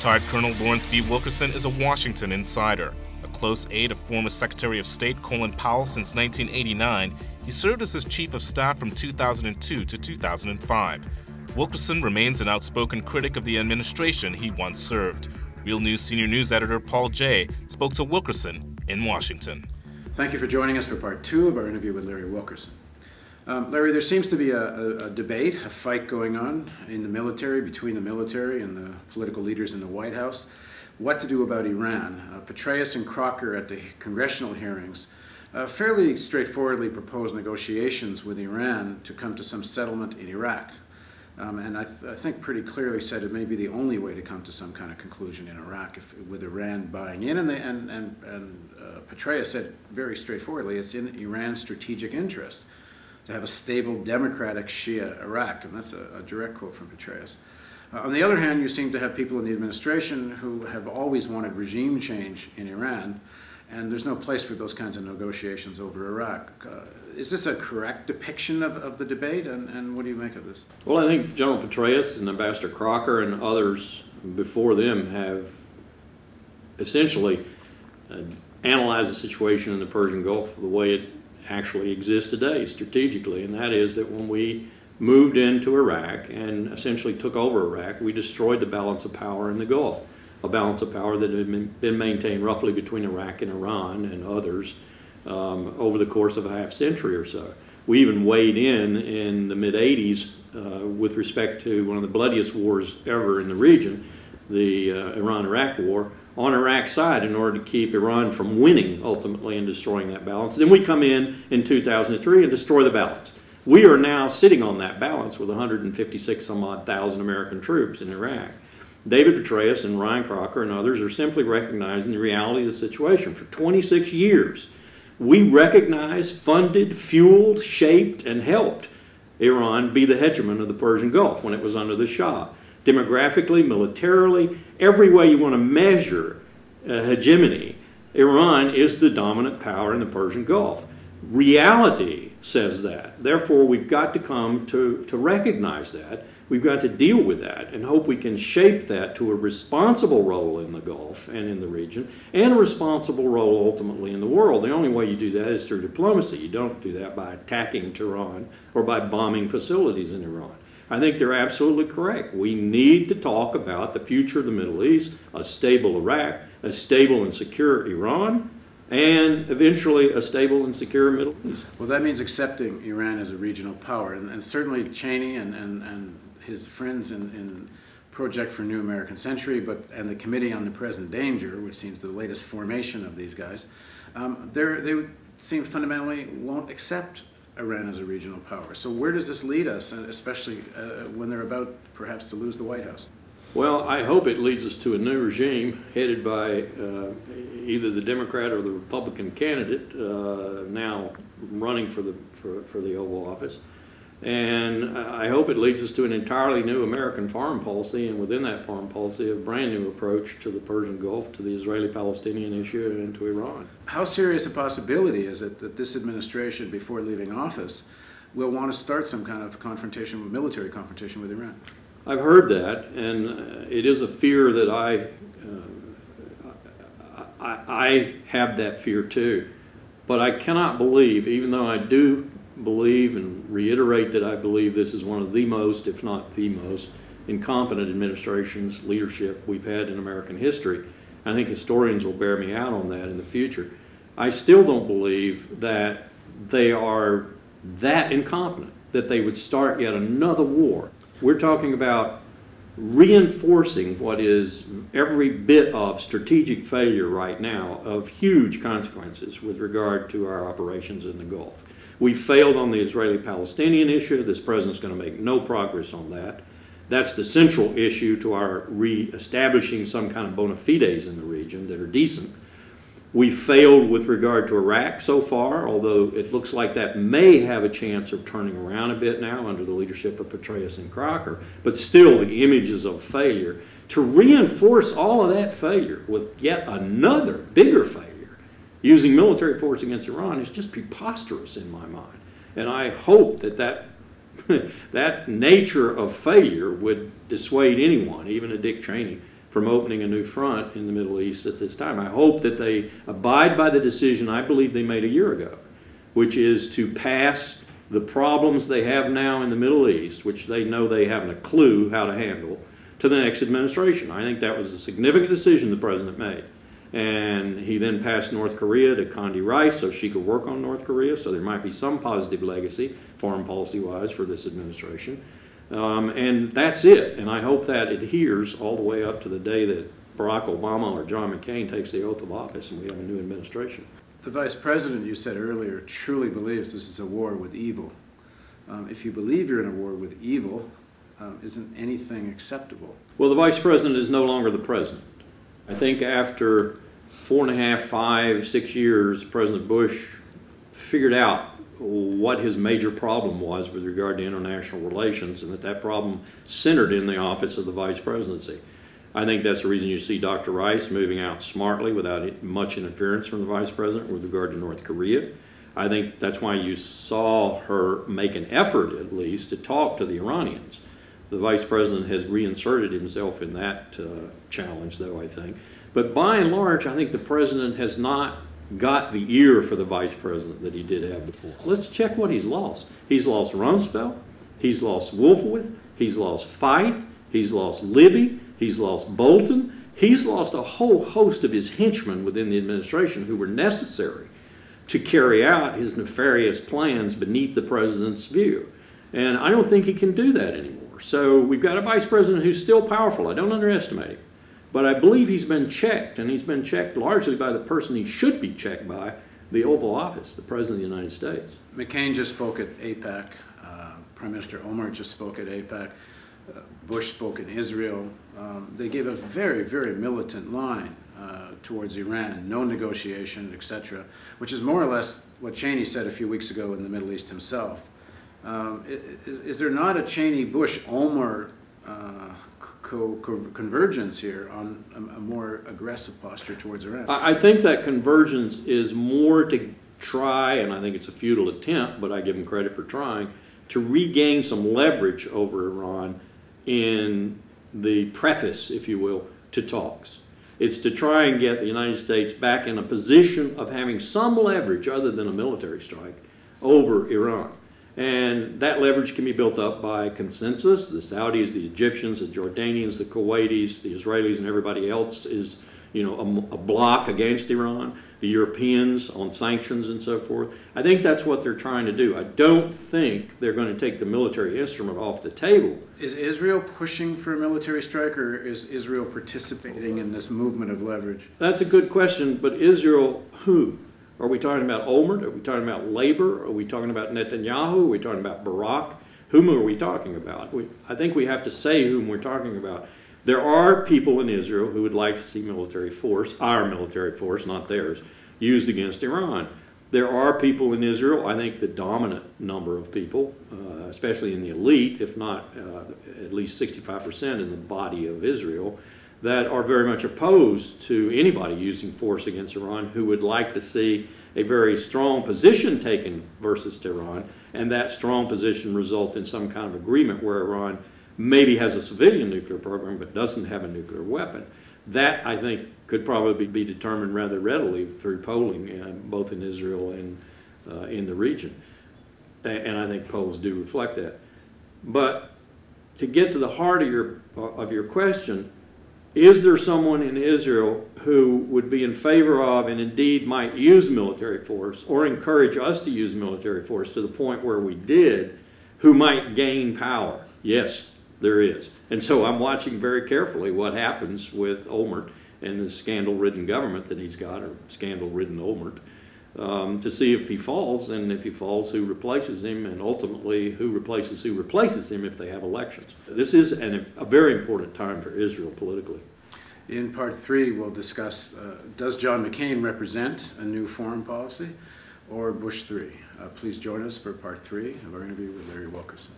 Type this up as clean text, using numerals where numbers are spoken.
Retired Colonel Lawrence B. Wilkerson is a Washington insider. A close aide of former Secretary of State Colin Powell since 1989, he served as his Chief of Staff from 2002 to 2005. Wilkerson remains an outspoken critic of the administration he once served. Real News Senior News Editor Paul Jay spoke to Wilkerson in Washington. Thank you for joining us for part two of our interview with Larry Wilkerson. Larry, there seems to be a debate, a fight going on in the military, between the military and the political leaders in the White House, what to do about Iran. Petraeus and Crocker at the congressional hearings fairly straightforwardly proposed negotiations with Iran to come to some settlement in Iraq. And I think pretty clearly said it may be the only way to come to some kind of conclusion in Iraq, with Iran buying in. And Petraeus said very straightforwardly, it's in Iran's strategic interest to have a stable, democratic Shia Iraq, and that's a direct quote from Petraeus. On the other hand, you seem to have people in the administration who have always wanted regime change in Iran, and there's no place for those kinds of negotiations over Iraq. Is this a correct depiction of the debate, and what do you make of this? Well, I think General Petraeus and Ambassador Crocker and others before them have essentially analyzed the situation in the Persian Gulf the way it actually exists today strategically, and that is that when we moved into Iraq and essentially took over Iraq, we destroyed the balance of power in the Gulf, a balance of power that had been maintained roughly between Iraq and Iran and others over the course of a half century or so. We even weighed in the mid-80s with respect to one of the bloodiest wars ever in the region, the Iran-Iraq War, on Iraq's side in order to keep Iran from winning ultimately and destroying that balance. Then we come in 2003 and destroy the balance. We are now sitting on that balance with 156 some odd thousand American troops in Iraq. David Petraeus and Ryan Crocker and others are simply recognizing the reality of the situation. For 26 years, we recognized, funded, fueled, shaped, and helped Iran be the hegemon of the Persian Gulf when it was under the Shah. Demographically, militarily, every way you want to measure hegemony, Iran is the dominant power in the Persian Gulf. Reality says that. Therefore, we've got to come to recognize that. We've got to deal with that and hope we can shape that to a responsible role in the Gulf and in the region, and a responsible role ultimately in the world. The only way you do that is through diplomacy. You don't do that by attacking Tehran or by bombing facilities in Iran. I think they're absolutely correct. We need to talk about the future of the Middle East, a stable Iraq, a stable and secure Iran, and eventually a stable and secure Middle East. Well, that means accepting Iran as a regional power, and certainly Cheney and his friends in Project for a New American Century, and the Committee on the Present Danger, which seems the latest formation of these guys, they seem fundamentally won't accept Iran as a regional power. So where does this lead us, especially when they're about perhaps to lose the White House? Well, I hope it leads us to a new regime headed by either the Democrat or the Republican candidate now running for the Oval Office. And I hope it leads us to an entirely new American foreign policy, and within that foreign policy, a brand new approach to the Persian Gulf, to the Israeli-Palestinian issue, and to Iran. How serious a possibility is it that this administration, before leaving office, will want to start some kind of confrontation, military confrontation with Iran? I've heard that, and it is a fear that I have that fear too. But I cannot believe, even though I do believe and reiterate that I believe this is one of the most, if not the most, incompetent administrations, leadership we've had in American history. I think historians will bear me out on that in the future. I still don't believe that they are that incompetent that they would start yet another war. We're talking about reinforcing what is every bit of strategic failure right now of huge consequences with regard to our operations in the Gulf. We failed on the Israeli-Palestinian issue. This president's going to make no progress on that. That's the central issue to our re-establishing some kind of bona fides in the region that are decent. We failed with regard to Iraq so far, although it looks like that may have a chance of turning around a bit now under the leadership of Petraeus and Crocker, but still the images of failure. To reinforce all of that failure with yet another bigger failure, using military force against Iran, is just preposterous in my mind. And I hope that that nature of failure would dissuade anyone, even a Dick Cheney, from opening a new front in the Middle East at this time. I hope that they abide by the decision I believe they made a year ago, which is to pass the problems they have now in the Middle East, which they know they haven't a clue how to handle, to the next administration. I think that was a significant decision the president made. And he then passed North Korea to Condi Rice so she could work on North Korea, so there might be some positive legacy, foreign policy-wise, for this administration. And that's it. And I hope that adheres all the way up to the day that Barack Obama or John McCain takes the oath of office and we have a new administration. The Vice President, you said earlier, truly believes this is a war with evil. If you believe you're in a war with evil, isn't anything acceptable? Well, the Vice President is no longer the President. I think after 4.5, 5, 6 years, President Bush figured out what his major problem was with regard to international relations, and that problem centered in the office of the Vice Presidency. I think that's the reason you see Dr. Rice moving out smartly without much interference from the Vice President with regard to North Korea. I think that's why you saw her make an effort, at least, to talk to the Iranians. The Vice President has reinserted himself in that challenge, though, I think. But by and large, I think the President has not got the ear for the Vice President that he did have before. Let's check what he's lost. He's lost Rumsfeld, he's lost Wolfowitz, he's lost Feith, he's lost Libby, he's lost Bolton, he's lost a whole host of his henchmen within the administration who were necessary to carry out his nefarious plans beneath the President's view. And I don't think he can do that anymore. So we've got a Vice President who's still powerful. I don't underestimate him. But I believe he's been checked, and he's been checked largely by the person he should be checked by, the Oval Office, the President of the United States. McCain just spoke at AIPAC. Prime Minister Omar just spoke at AIPAC. Bush spoke in Israel. They gave a very, very militant line towards Iran, no negotiation, etc., which is more or less what Cheney said a few weeks ago in the Middle East himself. Is there not a Cheney-Bush-Omar convergence here on a more aggressive posture towards Iran? I think that convergence is more to try, and I think it's a futile attempt, but I give him credit for trying, to regain some leverage over Iran in the preface, if you will, to talks. It's to try and get the United States back in a position of having some leverage other than a military strike over Iran. And that leverage can be built up by consensus. The Saudis, the Egyptians, the Jordanians, the Kuwaitis, the Israelis, and everybody else is, you know, a block against Iran. The Europeans on sanctions and so forth. I think that's what they're trying to do. I don't think they're going to take the military instrument off the table. Is Israel pushing for a military strike, or is Israel participating in this movement of leverage? That's a good question, but Israel, who? Are we talking about Olmert? Are we talking about Labor? Are we talking about Netanyahu? Are we talking about Barack? Whom are we talking about? I think we have to say whom we're talking about. There are people in Israel who would like to see military force, our military force, not theirs, used against Iran. There are people in Israel, I think the dominant number of people, especially in the elite, if not at least 65% in the body of Israel, that are very much opposed to anybody using force against Iran, who would like to see a very strong position taken versus Tehran, and that strong position result in some kind of agreement where Iran maybe has a civilian nuclear program but doesn't have a nuclear weapon. That, I think, could probably be determined rather readily through polling, both in Israel and in the region. And I think polls do reflect that. But to get to the heart of your question, is there someone in Israel who would be in favor of and indeed might use military force or encourage us to use military force to the point where we did, who might gain power? Yes, there is. And so I'm watching very carefully what happens with Olmert and the scandal-ridden government that he's got, or scandal-ridden Olmert, to see if he falls, and if he falls, who replaces him, and ultimately who replaces him if they have elections. This is a very important time for Israel politically. In part 3, we'll discuss, does John McCain represent a new foreign policy, or Bush 3? Please join us for part 3 of our interview with Larry Wilkerson.